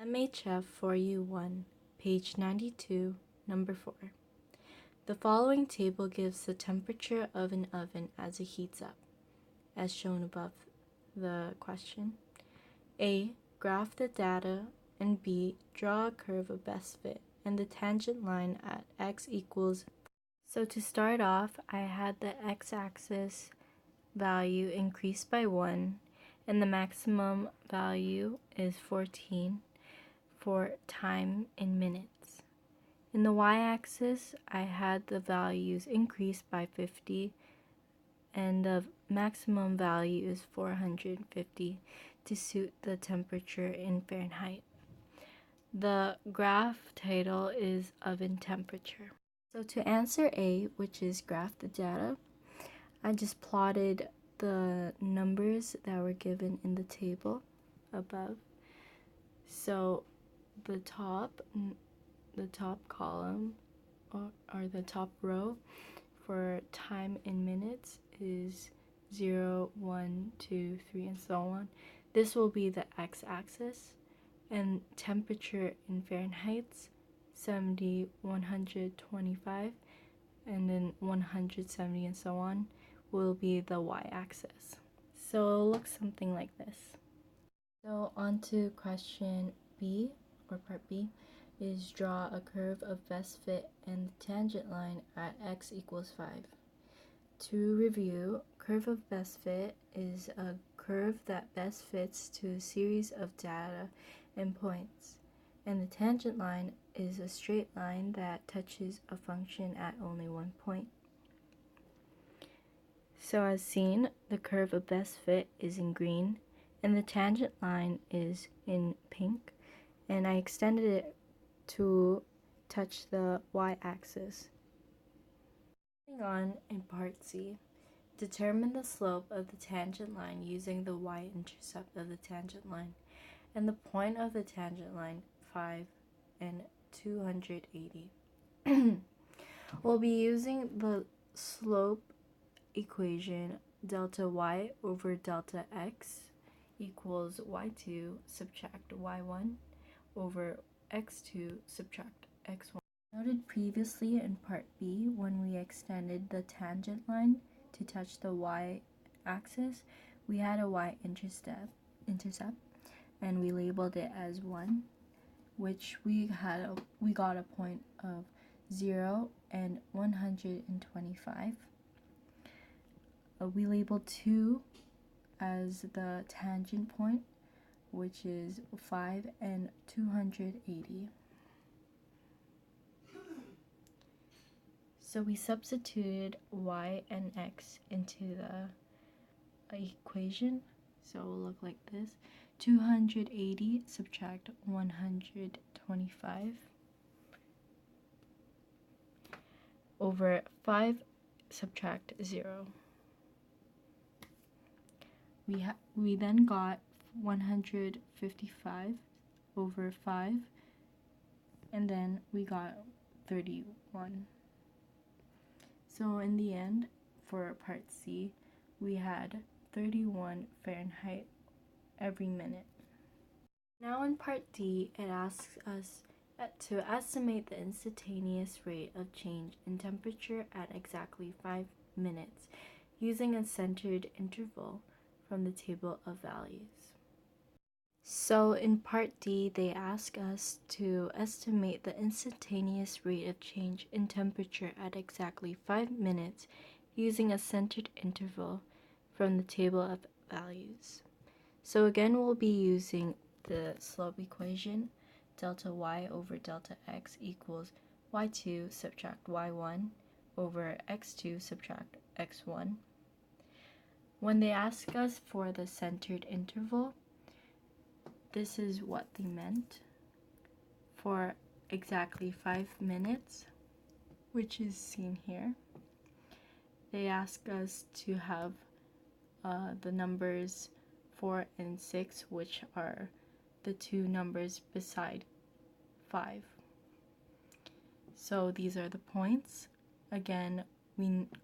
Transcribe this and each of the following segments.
MHF for U1, page 92, number 4. The following table gives the temperature of an oven as it heats up, as shown above the question. A. Graph the data, and B. Draw a curve of best fit and the tangent line at x equals. So to start off, I had the x-axis value increased by 1, and the maximum value is 14 for time in minutes. In the y-axis, I had the values increased by 50, and the maximum value is 450 to suit the temperature in Fahrenheit. The graph title is oven temperature. So to answer A, which is graph the data, I just plotted the numbers that were given in the table above. So the top column or the top row for time in minutes is 0, 1, 2, 3, and so on. This will be the x-axis, and temperature in Fahrenheit, 70, 125, and then 170 and so on will be the y-axis. So it'll look something like this. So on to question B, or part B, is draw a curve of best fit and the tangent line at x equals 5. To review, curve of best fit is a curve that best fits to a series of data and points, and the tangent line is a straight line that touches a function at only one point. So as seen, the curve of best fit is in green, and the tangent line is in pink, and I extended it to touch the y-axis. Moving on in part C, determine the slope of the tangent line using the y-intercept of the tangent line and the point of the tangent line, 5 and 280. We'll be using the slope equation delta y over delta x equals y2 subtract y1 over x2 subtract x1. Noted previously in part B, when we extended the tangent line to touch the y-axis, we had a y-intercept, and we labeled it as 1, which we got a point of 0 and 125. We labeled 2 as the tangent point, which is 5 and 280. So we substituted y and x into the equation, so it will look like this. 280 subtract 125 over 5 subtract 0. We then got 155 over 5, and then we got 31. So in the end, for part C, we had 31 Fahrenheit every minute. Now in part D, it asks us to estimate the instantaneous rate of change in temperature at exactly 5 minutes using a centered interval from the table of values. So in part D, they ask us to estimate the instantaneous rate of change in temperature at exactly 5 minutes using a centered interval from the table of values. So again, we'll be using the slope equation, delta y over delta x equals y2 subtract y1 over x2 subtract x1. When they ask us for the centered interval, this is what they meant. For exactly 5 minutes, which is seen here, they ask us to have the numbers 4 and 6, which are the two numbers beside 5. So these are the points. Again,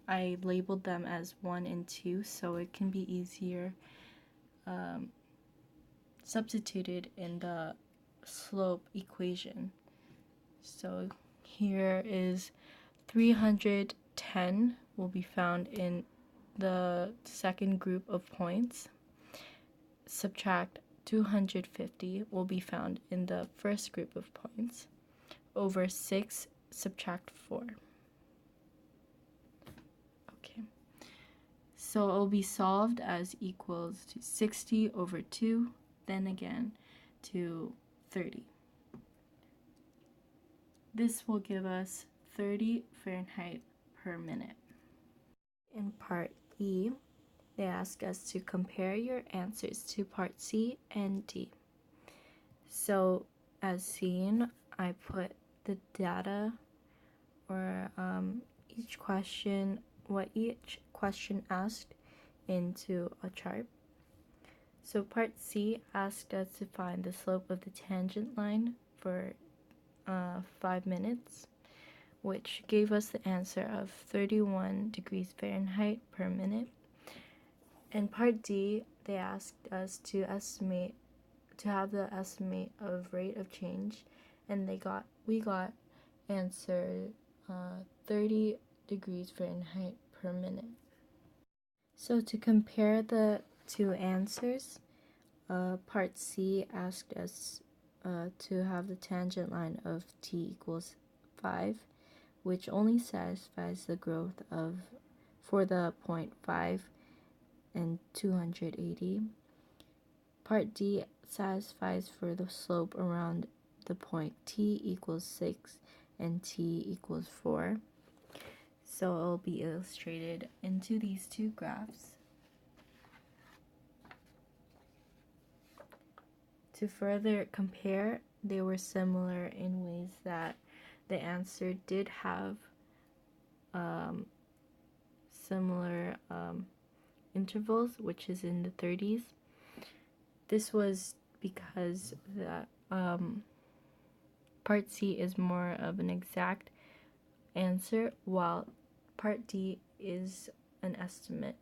I labeled them as 1 and 2, so it can be easier substituted in the slope equation. So here is 310 will be found in the second group of points. Subtract 250 will be found in the first group of points. Over 6, subtract 4. Okay. So it will be solved as equals to 60 over 2, then again to 30. This will give us 30 Fahrenheit per minute. In part E, they ask us to compare your answers to part C and D. So as seen, I put the data or what each question asked into a chart. So part C asked us to find the slope of the tangent line for 5 minutes, which gave us the answer of 31 degrees Fahrenheit per minute. In part D, they asked us to have the estimate of rate of change, and we got answer 30 degrees Fahrenheit per minute. So to compare the two answers, part C asked us to have the tangent line of t equals 5, which only satisfies the growth for the point 5 and 280. Part D satisfies for the slope around the point t equals 6 and t equals 4. So it will be illustrated into these two graphs. To further compare, they were similar in ways that the answer did have similar intervals, which is in the 30s. This was because the part C is more of an exact answer, while part D is an estimate